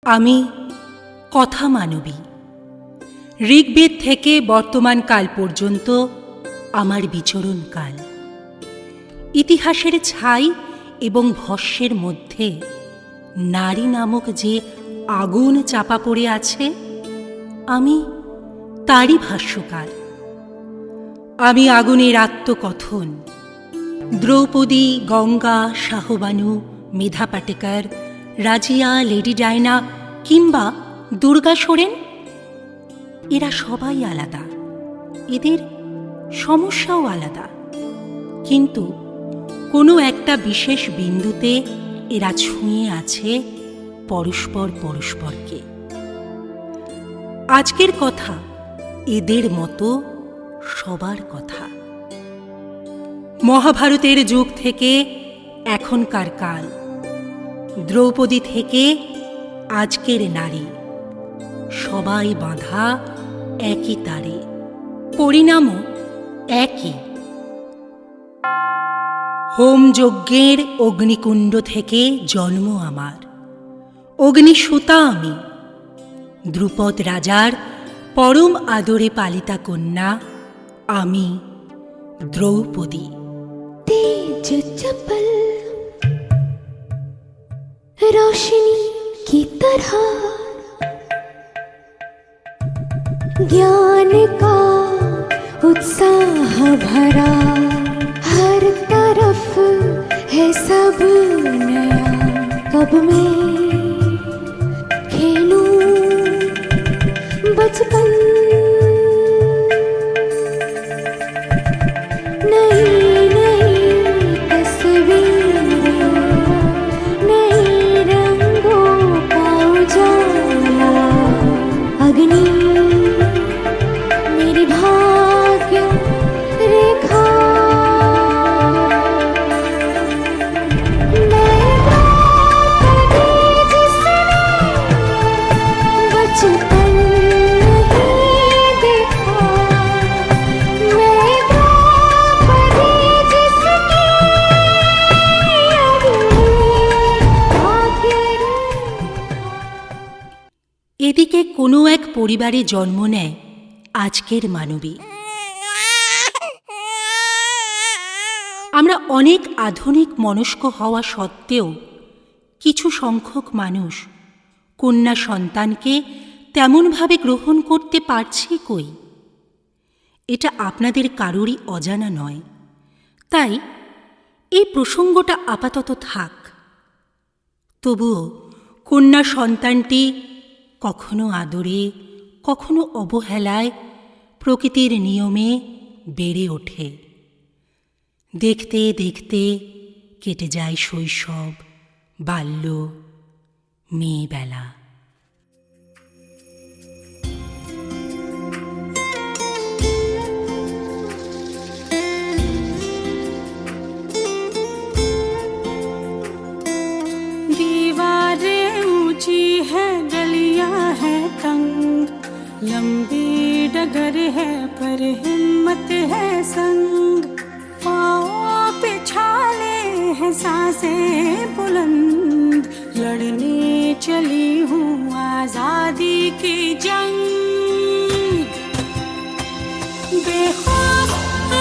আমি কথা মানবী। ঋগ্বেদ থেকে বর্তমান কাল পর্যন্ত আমার বিচরণকাল। ইতিহাসের ছাই এবং ভস্মের মধ্যে নারী নামক যে আগুন চাপা পড়ে আছে, আমি তারই ভাষ্যকার। আমি আগুনের আত্মকথন। দ্রৌপদী, গঙ্গা, শাহবানু, মেধা পাটেকর, রাজিয়া, লেডি ডায়না কিংবা দুর্গা সোরেন, এরা সবাই আলাদা, এদের সমস্যাও আলাদা, কিন্তু কোনো একটা বিশেষ বিন্দুতে এরা ছুঁয়ে আছে পরস্পর পরস্পরকে। আজকের কথা এদের মতো সবার কথা। মহাভারতের যুগ থেকে এখনকার কাল, দ্রৌপদী থেকে আজকের নারী, সবাই বাঁধা একই তারে, পরিণামও একই। হোমযজ্ঞের অগ্নিকুণ্ড থেকে জন্ম আমার, অগ্নিসূতা আমি। দ্রুপদ রাজার পরম আদরে পালিতা কন্যা আমি, দ্রৌপদী। तेज चपल रोशनी की तरह ज्ञान का उत्साह भरा, हर तरफ है सब नया। कब मैं खेलूं बचपन, এদিকে কোনো এক পরিবারে জন্ম নেয় আজকের মানবী। আমরা অনেক আধুনিক মনস্ক হওয়া সত্ত্বেও কিছু সংখ্যক মানুষ কন্যা সন্তানকে তেমনভাবে গ্রহণ করতে পারছি কই। এটা আপনাদের কারোরই অজানা নয়, তাই এই প্রসঙ্গটা আপাতত থাক। তবুও কন্যা সন্তানটি কখনো আদরে, কখনো অবহেলায় প্রকৃতির নিয়মে বেড়ে ওঠে। দেখতে দেখতে কেটে যায় শৈশব, বাল্য, মেয়েবেলা। दीवारें ऊंची है, गलियां है तंग, लंबी डगर है पर हिम्मत है संग। पाँव पे छाले हैं, सांसें बुलंद, लड़ने चली हूँ आजादी की जंग। बेखौफ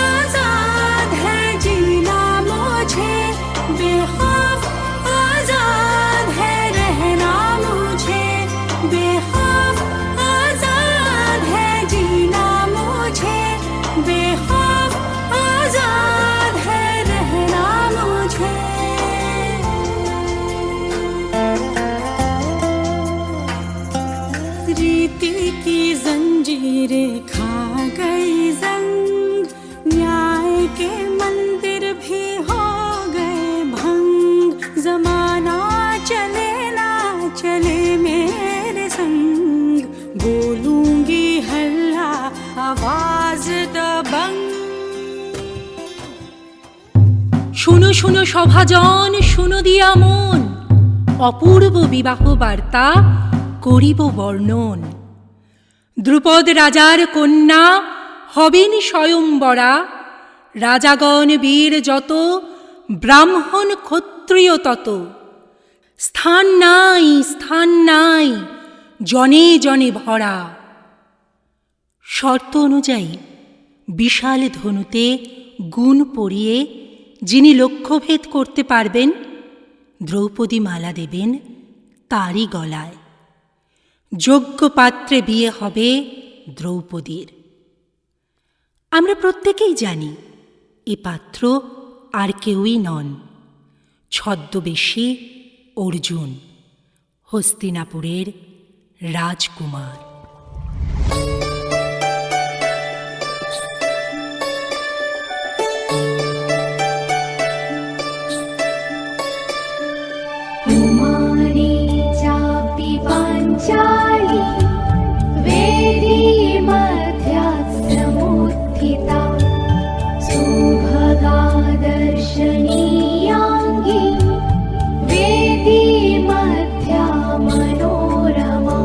आजाद है जीना मुझे, बेखौफ आजाद है रहना मुझे, बेखौफ आजाद है जीना मुझे, बेखौफ आजाद है रहना मुझे। रीति की जंजीरें खा गई जंग, न्याय के मंदिर भी हो गए भंग। जमाना चले ना चले मेरे संग, बोलूंगी हल्ला आवाज दबंग। শুনো শুনো সভাজন, শুনো দিয়া মন, অপূর্ব বিবাহ বার্তা করিব বর্ণন। দ্রুপদ রাজার কন্যা হবেন স্বয়ংবরা, রাজাগণ বীর যত, ব্রাহ্মণ ক্ষত্রিয় তত। স্থান নাই, স্থান নাই, জনে জনে ভরা। শর্ত অনুযায়ী বিশাল ধনুতে গুণ পরিয়ে যিনি লক্ষ্যভেদ করতে পারবেন, দ্রৌপদী মালা দেবেন তারই গলায়। যোগ্য পাত্রে বিয়ে হবে দ্রৌপদীর। আমরা প্রত্যেকেই জানি এ পাত্র আর কেউই নন, ছদ্মবেশী অর্জুন, হস্তিনাপুরের রাজকুমার। कुमारी चापि पाञ्चाली वेदी मध्यात्समुत्थिता सुभगा दर्शनीयाङ्गी वेदी मध्या मनोरमा।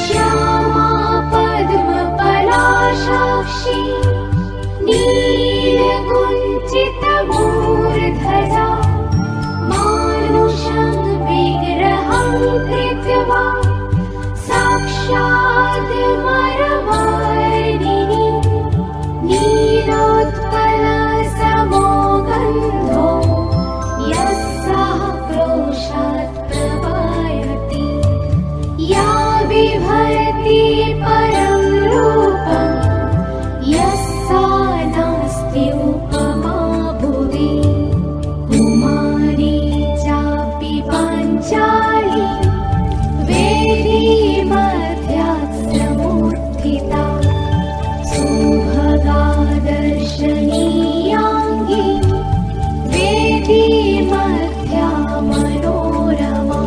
श्यामा पद्मपलाशाक्षी नीलकुञ्चितमूर्धजा मानुषं विग्रहं कृत्वा साक्षात् वरवर्णिनी नीलोत्पलसमो गन्धो यस्याः क्रोशात् प्रवायति या बिभर्ति परं रूपं यस्या नास्ति उपमा भुवि। कुमारी चापि पाञ्चाली वेदी मध्यात्समुत्थिता सुभगा दर्शनीयाङ्गी वेदी मध्या मनोरमा।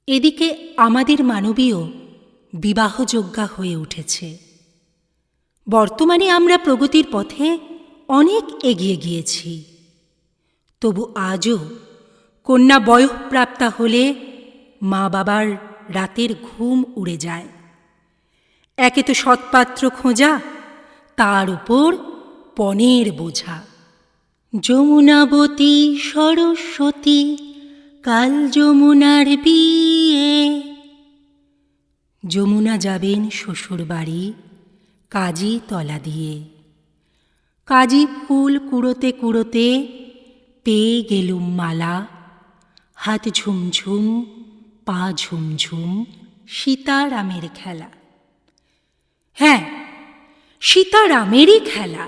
এদিকে আমাদের মানবীয় বিবাহযোগ্যা হয়ে উঠেছে। বর্তমানে আমরা প্রগতির পথে অনেক এগিয়ে গিয়েছি, তবু আজও কন্যা বয়ঃপ্রাপ্তা হলে মা বাবার রাতের ঘুম উড়ে যায়। একে তো সৎপাত্র খোঁজা, তার উপর পণের বোঝা। যমুনাবতী সরস্বতী কাল যমুনার বিয়ে। যমুনা যাবেন শ্বশুর বাড়ি কাজী তলা দিয়ে। কাজী ফুল কুড়োতে কুড়োতে পেয়ে গেলুম মালা, হাত ঝুমঝুম পা ঝুমঝুম সীতারামের খেলা। হ্যাঁ, সীতারামেরই খেলা।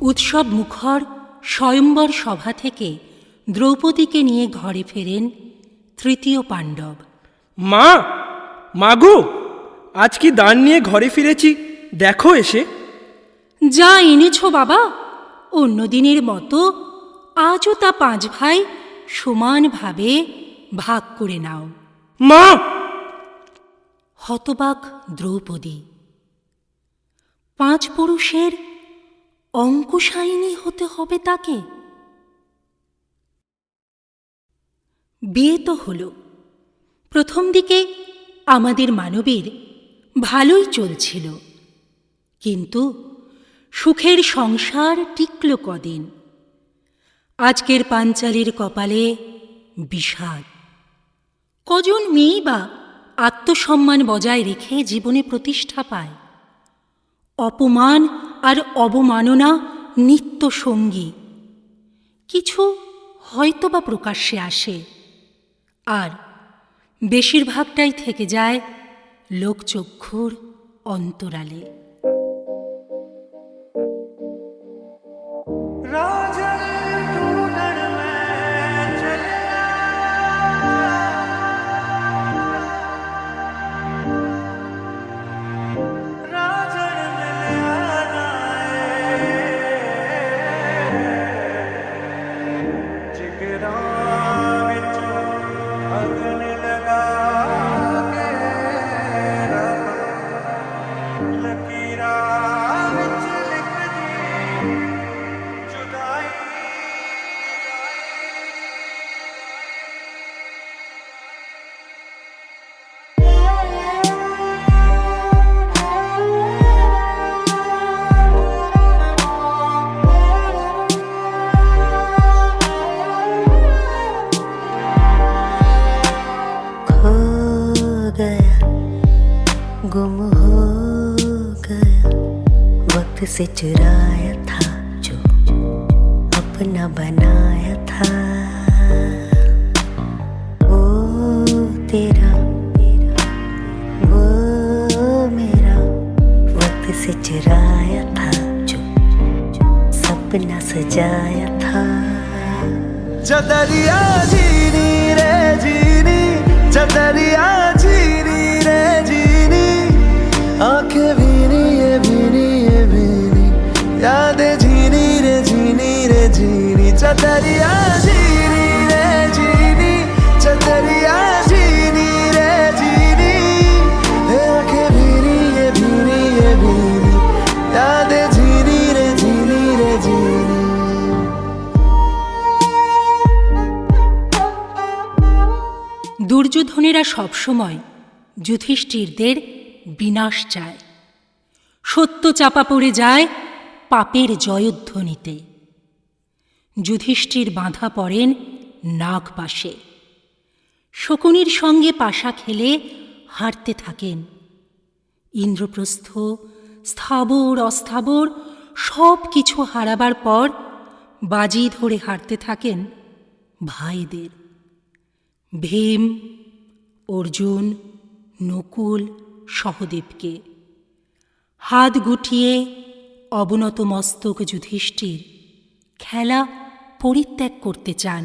উৎসব মুখর স্বয়ম্বর সভা থেকে দ্রৌপদীকে নিয়ে ঘরে ফেরেন তৃতীয় পাণ্ডব। মা, মাগো, আজ কি দান নিয়ে ঘরে ফিরেছি, দেখো এসে। যা এনেছ বাবা, অন্য দিনের মতো আজও তা 5 ভাই সমানভাবে ভাগ করে নাও। মা! হতবাক দ্রৌপদী। 5 পুরুষের অঙ্কুশায়িনী হতে হবে তাকে? বিয়ে তো হলো। প্রথম দিকে আমাদের মানবীর ভালোই চলছিল, কিন্তু সুখের সংসার টিকল কদিন। আজকের পাঞ্চালীর কপালে বিষাদ। কজন মেয়েই বা আত্মসম্মান বজায় রেখে জীবনে প্রতিষ্ঠা পায়? অপমান আর অবমাননা নিত্য সঙ্গী। কিছু হয়তো বা প্রকাশ্যে আসে, আর বেশিরভাগটাই থেকে যায় লোকচক্ষুর অন্তরালে। गुम हो गया वक्त से चुराया था जो अपना बनाया था। वो तेरा वो मेरा वक्त से चुराया था जो सपना सजाया था। चदरिया जीनी रे जीनी, चदरिया जीनी रे जीनी, आंखें भीनी ये भीनी ये भीनी, यादें झीनी रे झीनी रे झीनी। चदरिया जीनी रे जीनी, चदरिया जीनी रे जीनी, आंखें भीनी ये भीनी ये भीनी, यादें झीनी रे झीनी रे झीनी। দুর্যোধনেরা সবসময় যুধিষ্ঠিরদের বিনাশ চায়। সত্য চাপা পড়ে যায় পাপের জয়ধ্বনিতে। যুধিষ্ঠির বাঁধা পড়েন নাগপাশে। শকুনির সঙ্গে পাশা খেলে হারতে থাকেন। ইন্দ্রপ্রস্থ, স্থাবর অস্থাবর সব কিছু হারাবার পর বাজি ধরে হারতে থাকেন ভাইদের। ভীম, অর্জুন, নকুল, সহদেবকে। হাত গুটিয়ে অবনত মস্তক যুধিষ্ঠির খেলা পরিত্যাগ করতে চান।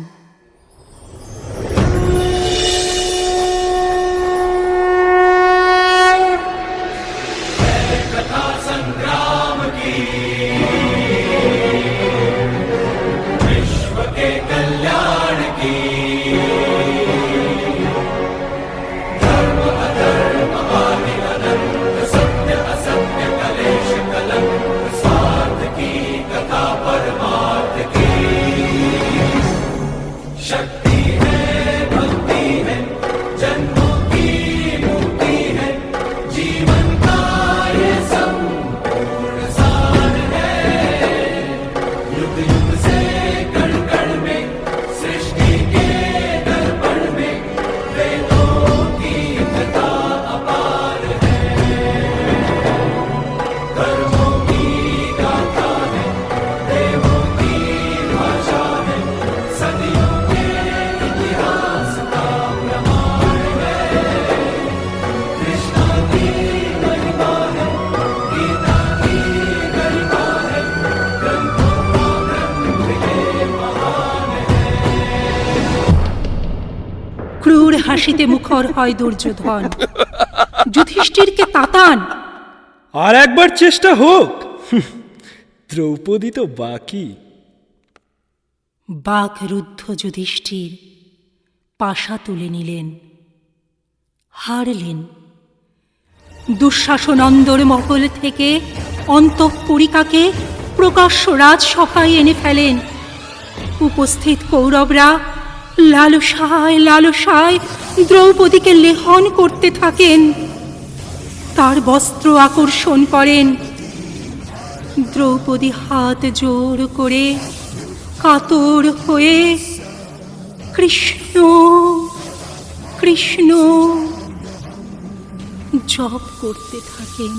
ক্রূর হাসিতে মুখর হয় দুর্যোধন। যুধিষ্ঠিরকে তাতান। আর একবার চেষ্টা হোক, দ্রৌপদী তো বাকি। বাকরুদ্ধ যুধিষ্ঠির পাশা তুলে নিলেন। হারলেন। দুঃশাসনন্দর মহল থেকে অন্তঃপুরিকাকে প্রকাশ্য রাজসভায় এনে ফেলেন। উপস্থিত কৌরবরা লালসায় লালসায় দ্রৌপদীকে লেহন করতে থাকেন, তার বস্ত্র আকর্ষণ করেন। দ্রৌপদী হাত জোর করে কাতর হয়ে কৃষ্ণ কৃষ্ণ জপ করতে থাকেন।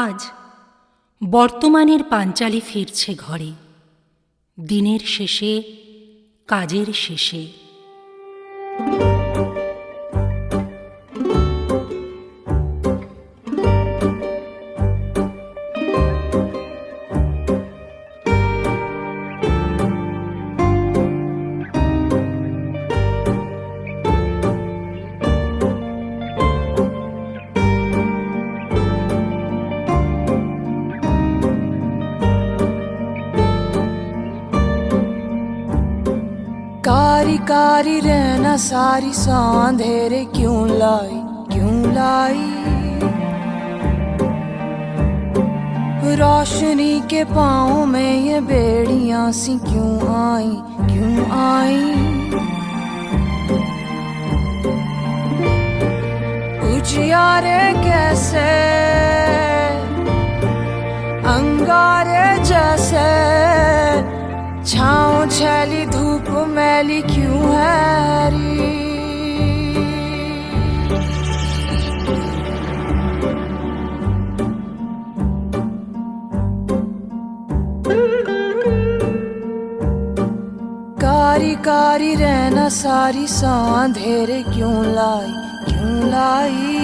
আজ বর্তমানের পাঞ্চালী ফিরছে ঘরে, দিনের শেষে, কাজের শেষে। कारी कारी रहना सारी सांधेरे क्यों लाई, क्यों लाई। रोशनी के पाँव में ये बेड़ियां सी क्यों आई, क्यों आई। उजियारे कैसे अंगारे जैसे, छाँव छैली धूप मैली क्यों है री। कारी कारी रहना सारी सांधेरे क्यों लाई, क्यों लाई।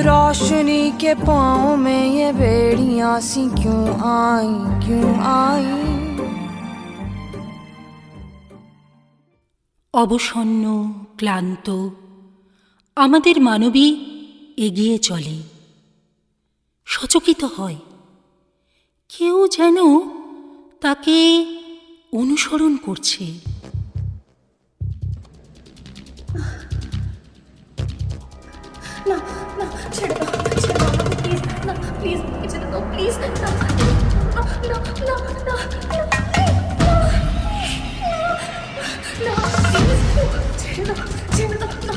रोशनी के पाँव में ये बेड़ियां सी क्यों आई, क्यों आई। অবসন্ন ক্লান্ত আমাদের মানবী এগিয়ে চলে, সচকিত হয়। কেউ যেন তাকে অনুসরণ করছে। না না, ছেড়ে দাও, ছেড়ে দাও আমাকে, প্লিজ না, প্লিজ ছেড়ে দাও, প্লিজ না না না না না না, প্লিজ ছেড়ে দাও, ছেড়ে দাও না।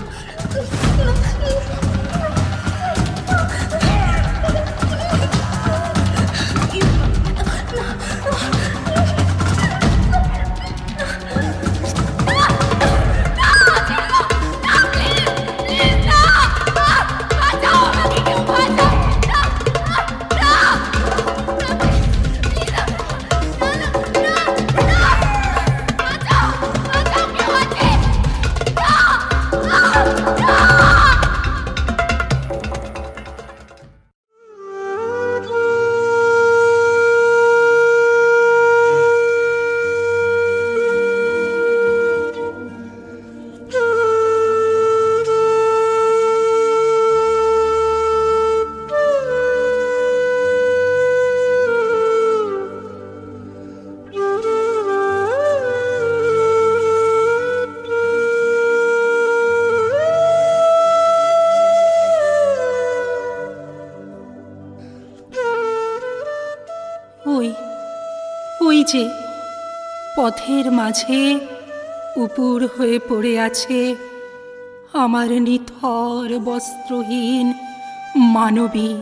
ওই যে পথের মাঝে উপুর হয়ে পড়ে আছে আমার নিথর বস্ত্রহীন মানবী।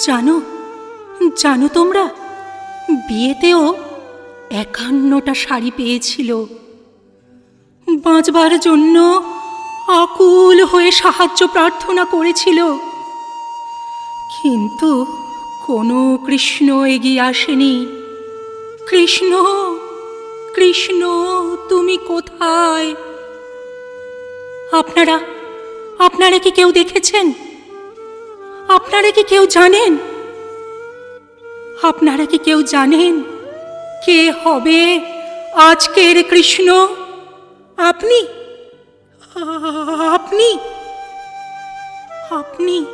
জানো জানো তোমরা, বিয়েতেও ৫১টা শাড়ি পেয়েছিল। বাঁচবার জন্য আকুল হয়ে সাহায্য প্রার্থনা করেছিল, কিন্তু কোনো কৃষ্ণ এগিয়ে আসেনি। কৃষ্ণ কৃষ্ণ তুমি কোথায়? আপনারা আপনারা কি কেউ দেখেছেন? আপনারা কি কেউ জানেন? আপনারা কি কেউ জানেন কে হবে আজকের কৃষ্ণ? আপনি আপনি আপনি